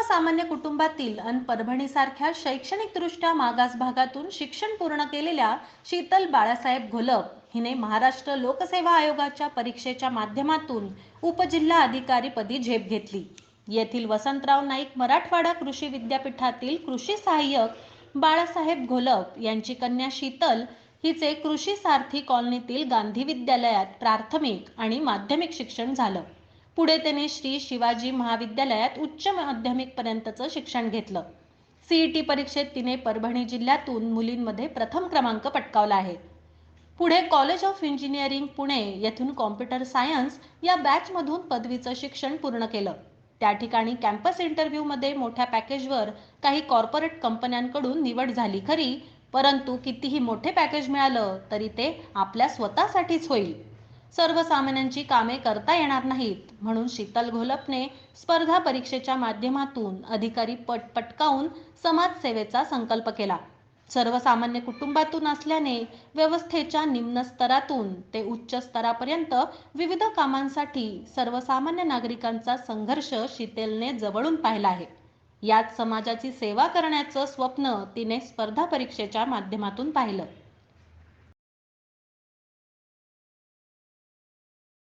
सर्वसामान्य कुटुंबातील आणि परभणीसारख्या शैक्षणिकदृष्ट्या मागास भागातून शिक्षण पूर्ण केलेल्या शीतल बाळासाहेब घोलप हिने महाराष्ट्र लोकसेवा आयोगाच्या परीक्षेच्या माध्यमातून उपजिल्हा अधिकारी पदी झेप घेतली। येथील वसंतराव नाईक मराठवाडा कृषी विद्यापीठातील कृषी सहाय्यक बाळासाहेब घोलप यांची कन्या शीतल हिचे कृषी सारथी कॉलनीतील गांधी विद्यालयात प्राथमिक आणि माध्यमिक शिक्षण झालं। पुढे त्याने श्री शिवाजी महाविद्यालयात उच्च माध्यमिक पर्यंतचं शिक्षण घेतलं। सीईटी परीक्षेत तिने परभणी जिल्ह्यातून मुलींमध्ये प्रथम क्रमांक पटकावला आहे। पुढे कॉलेज ऑफ इंजिनिअरिंग पुणे येथून कॉम्प्युटर सायन्स या बॅचमधून पदवीचं शिक्षण पूर्ण केलं। त्या ठिकाणी कॅम्पस इंटरव्ह्यूमध्ये मोठ्या पॅकेजवर काही कॉर्पोरेट कंपन्यांकडून निवड झाली खरी, परंतु कितीही मोठे पॅकेज मिळालं तरी ते आपल्या स्वतःसाठीच होईल, सर्वसामान्यांची कामे करता येणार नाहीत, म्हणून शीतल घोलपने स्पर्धा परीक्षेच्या माध्यमातून अधिकारी पद पटकावून समाजसेवेचा संकल्प केला। सर्वसामान्य कुटुंबातून असल्याने व्यवस्थेच्या निम्न स्तरातून ते उच्च स्तरापर्यंत विविध कामांसाठी सर्वसामान्य नागरिकांचा संघर्ष शीतलने जवळून पाहिला आहे। यात समाजाची सेवा करण्याचं स्वप्न तिने स्पर्धा परीक्षेच्या माध्यमातून पाहिलं।